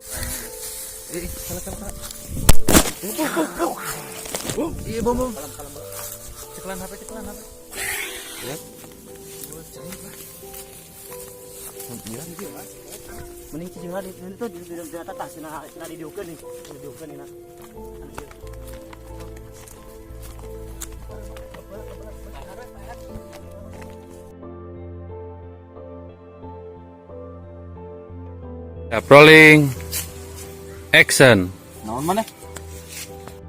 Salah. Iya, bom. Ceklan HP. Lihat. Mending cicing lagi itu di atas sina didiukeun nih. Didiukeun nih. Rolling action. Naon mana?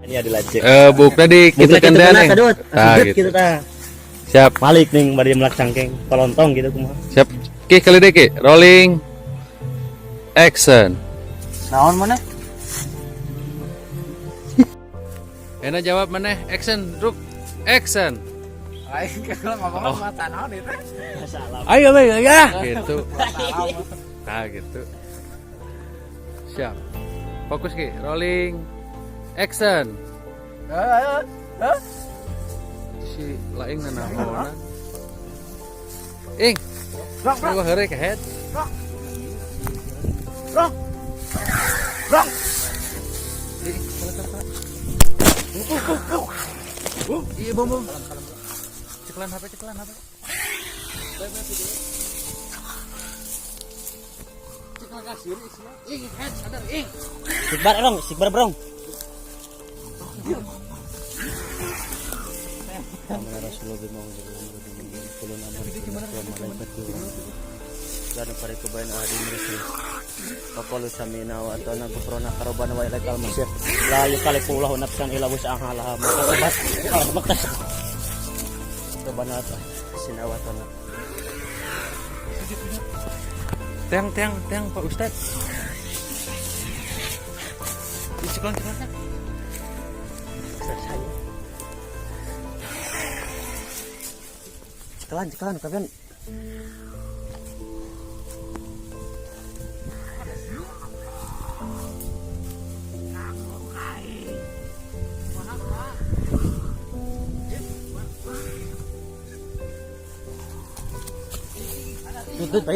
Ini ada lajek. Buk tadi kita kendana. Gitu tah. Siap. Balik nih bari melak cangkeng polontong gitu kumaha. Siap. Ki kali deh ki. Rolling action. Naon mana? Enak jawab mana? Action, Ruk. Action. Aing kalau ngomong mata naon itu. Salah. Ayo, ya. Gitu. Nah, gitu. Siap. Fokus ki. Rolling action. Si laing nanahonan. Ing. Gua heureuy ke head. Rong. Iya, bom. Ceklan HP. Ceklan kasir isinya. Ing, head sadar, ing. Sikbar brong. Kamera Rasulullah bin Muhammad kulun aman malaikat dan para kebayan ahli rasul faqalu samina wa atana ghufrana karabana wa ilaikal masir la yukalifullahu nafsan illa wus'aha laha ma kasabat rabbana sinawatana Tiang Pak Ustad. Ceklan. Ceklan kalian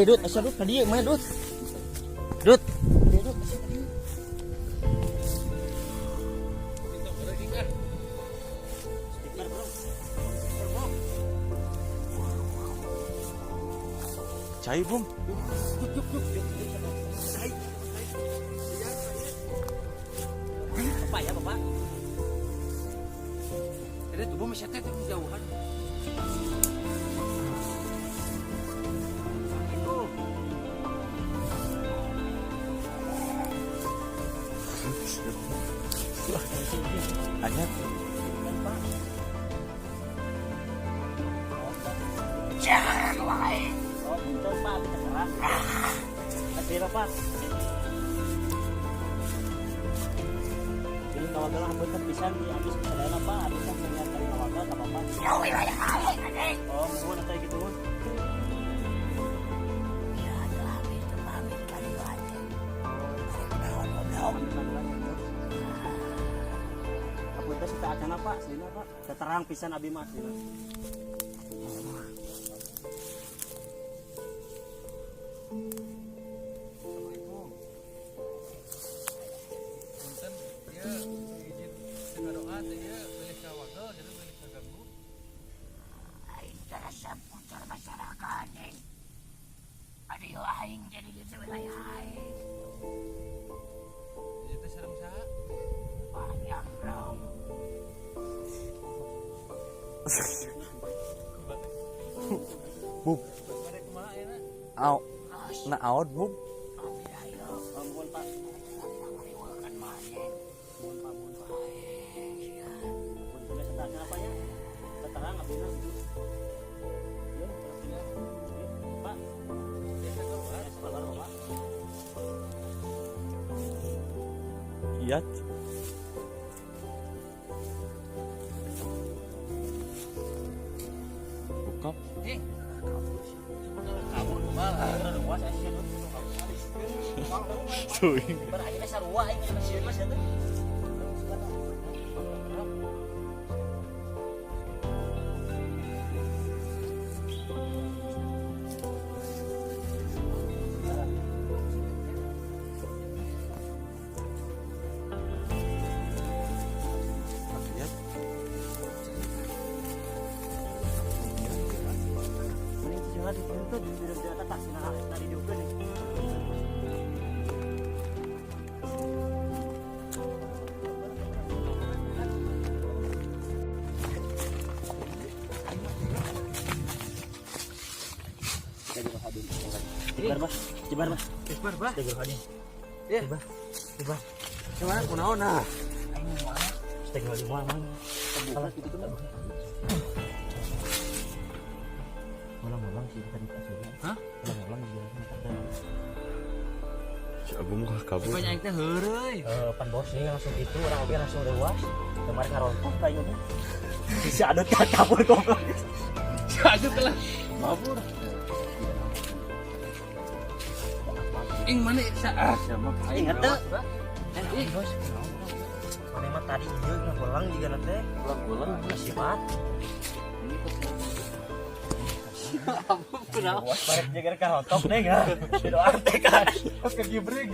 Dut, asal dut, tadi main dut. Cai, Bung. Apa ya, Bapak? Ada tuh bom masih jauhan. Ada. Jangan lain. Oh, betul Pak, terserah. Kasih Pak. Ini kawagal ang buat pisan di habis kesadaran Pak, habis kan melihat dari kawagal apa Pak? Ya wilayah lain anjing. Oh, mohon atau gitu. Ya, itu pamit kali aja. Kapunten kita acana Pak, sini Pak. Keterang pisan abi Mas dina. Aing jadi gitu wilayah aing. Itu serem saha? Banyak dong. Bub. Au. Na out, Bub. Mohon Pak. Kan main. Mohon Pak. Boleh setarnya apa ya? Setarang abina. Yo, Pak. Iya. Buka. Kabur malah. Cuy. Berarti sarua ini masih Mas ya tuh. Itu di atas tadi juga nih. Jebar bah. Jebar bah. Iya. Jebar. Gimana kunaon nah? Steak lagi mau mana? Salah gitu kan. Ulang-ulang sih tadi kasih. Hah? Ulang-ulang juga kan. Si Agung mah kabur. Banyak teh heureuy. Pan bos nih langsung gitu orang oke langsung lewat. Kemarin ngarontok kayaknya. Si adut kabur goblok. Aduh telah. Mabur. Ing mana sama Ingat tuh. Bos. Mana mah tadi ieu ngulang juga nanti. Ulang-ulang masih mat. Kenapa? Bos barek jaga ngarontok deh enggak. Doa teh kan. Ke gibrig.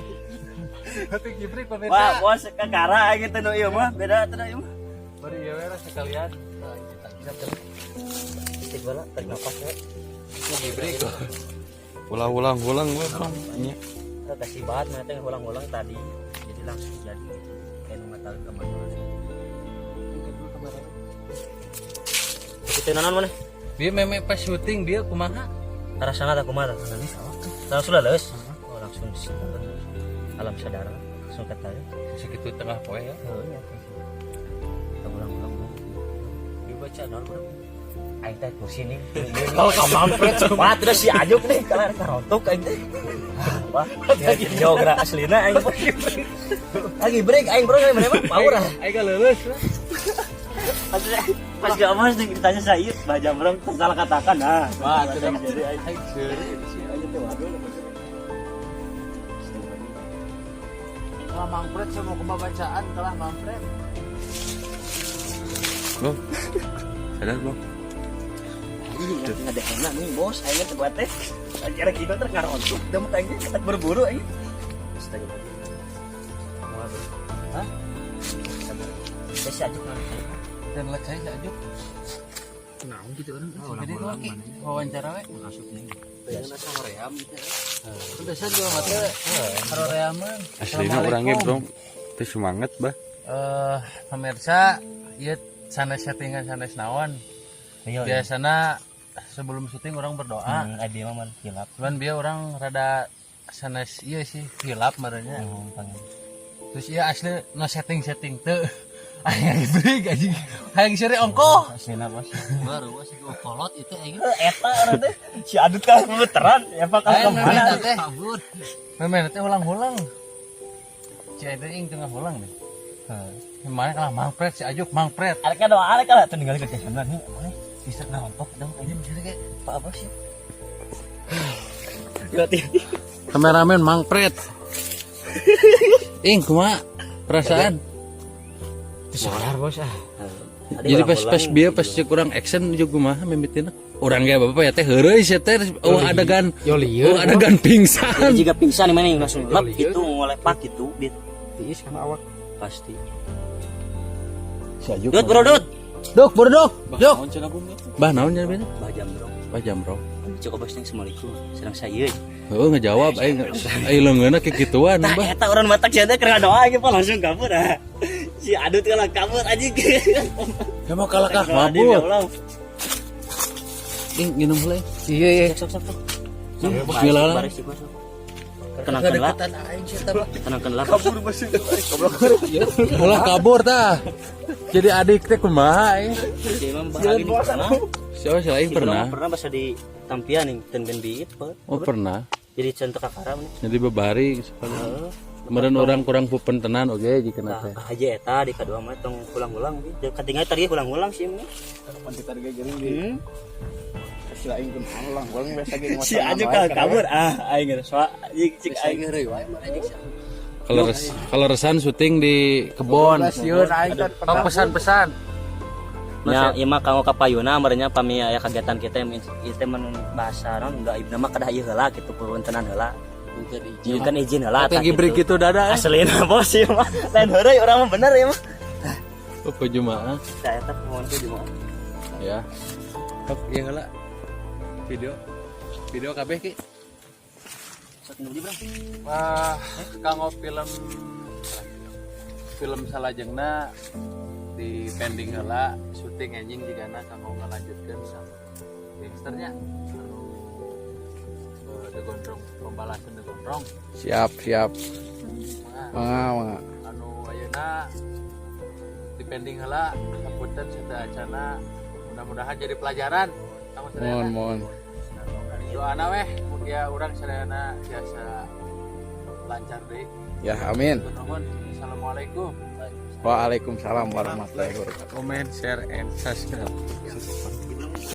Ke gibrig pameta. Wah, bos kakara gitu nu ieu mah beda teh ieu mah. Bari ieu we sekalian. Cek bala tarik napas we. Gibrig. Ulang we Bang. Nya. Kasih bahan mana teh ulang-ulang tadi. Jadi langsung jadi kayak matal ke mana. Kita nanon mana? Dia meme pas syuting dia kumaha? Arah sana tak kumaha? Langsung lulus. Oh, langsung alam sadar. Langsung kata ya. Segitu tengah poe ya. Oh iya. Kita ulang-ulang. Dibaca naon bro? Aing teh kursi nih. Kalau kamampret wah terus si Ajuk nih kalau karontok aing teh. Wah, yo gerak aslina aing. Lagi break aing bro mana mah power ah. Aing ka leuleus. Pas gak mas ditanya saya baca bro salah katakan nah. Wah, tidak jadi aing seueur. aja teh waduh. Kalau mangpret saya mau ke bacaan telah mangpret. Bang. Sadar Bang. Nggak ada enak nih bos, aingnya tebuat teh. Kira kita terkarontok, udah mau kayaknya kita berburu aing. Astagfirullah. Mau apa? Hah? Saya si Ajuk nanti. Dan lihat saya aja. Naon gitu kan? Jadi wawancara we masuk nih. Biasanya sama ream gitu. Biasa juga mata karo reaman. Aslinya orangnya Bro. Teh semangat bah. Pemirsa, ieu sanes settingan sanes naon. Biasana sebelum syuting orang berdoa. Adi mah man hilap. Cuman dia orang rada sanes iya sih hilap marahnya. Terus iya asli no setting teu. Aya break anjing. Hayang seri ongkoh. Aslina bos. Baru bos ieu kolot itu aing. Eta orang teh si Adut kan veteran, ya Pak Aya kemana? teh kabur. Memen teh ulang-ulang. Si Aing ing tengah ulang nih. Kemarin kalah mangpret si Ajuk mangpret. Ada kan doa ada kan tuh ninggalin kerja sana nih. Bisa ngampok dong Ini misalnya kayak Pak apa sih? Berarti kameramen mangpret. Ing kumaha perasaan? sadar bos ah. Jadi pas dia pas kurang action juga mah mimitina. Orang kayak bapak ya teh heureuy sia teh adegan adegan pingsan. Jika pingsan mana yang langsung lep itu ngelepak gitu dit. Tiis kana awak Pasti. Si Ajuk. Dut bro dut. Dok, bro dok. Dok. Naon cenah Bung? Bah naon nya beda? Bajam bro. Pajam bro. Cukup bos assalamualaikum. Sedang saya. Heuh ngejawab aing leungeunna ke kituan Nah, bah. eta orang matak sia teh keur doa ge Pak langsung kabur ah. Si Adut kalah kabur anjing. Ya mau kalah kah mabuk. Ing nginum heula. Iya. Sok. Gila lah. Tenangkanlah. Tenangkanlah. Kabur bos. Ulah kabur tah. Jadi adik teh kumaha aing. Imam bahagi di sana. Siapa sih aing pernah? Pernah bahasa di tampian nih ten ben biit Oh pernah. jadi contoh kakara nih. Jadi bebari sekali. Kemarin orang kurang pupen tenan oke jika Nah, teh. aja eta di kedua mah tong ulang-ulang gitu. Katingan tadi ulang-ulang sih mah. Kita geuring di si aing pun ulang biasa ge Si aja kabur aing geus soal cik aing heureuy wae Kalau resan syuting di kebon. Sieun aing kan pesan-pesan. nya ieu mah kanggo kapayuna amarnya pami aya kegiatan kita yang ieu mun bahasa naon da ibna mah kada ieu heula kitu puntenan heula. Ieu kan izin heula Tapi gibrig gitu dada. Aslina bos ieu mah. Lain heureuy urang mah bener ieu mah. Apa jumaah? Saya teh mohon ke jumaah. Ya. Hop, ieu heula. Video. Video kabeh ki. Sok nu di Bang. Wah, kanggo film salajengna di pending heula syuting anjing jigana kanggo ngalanjutkeun sama gangsternya anu The Gondrong pembalasan The Gondrong. Siap. Nah, Mangga. anu ayeuna di pending heula sapunten sada acana mudah-mudahan jadi pelajaran kamu sadayana. Mohon. Doana weh mun dia urang sadayana biasa lancar deui. Ya, amin. Nuhun. Assalamualaikum. Waalaikumsalam warahmatullahi wabarakatuh. Comment, share, and subscribe.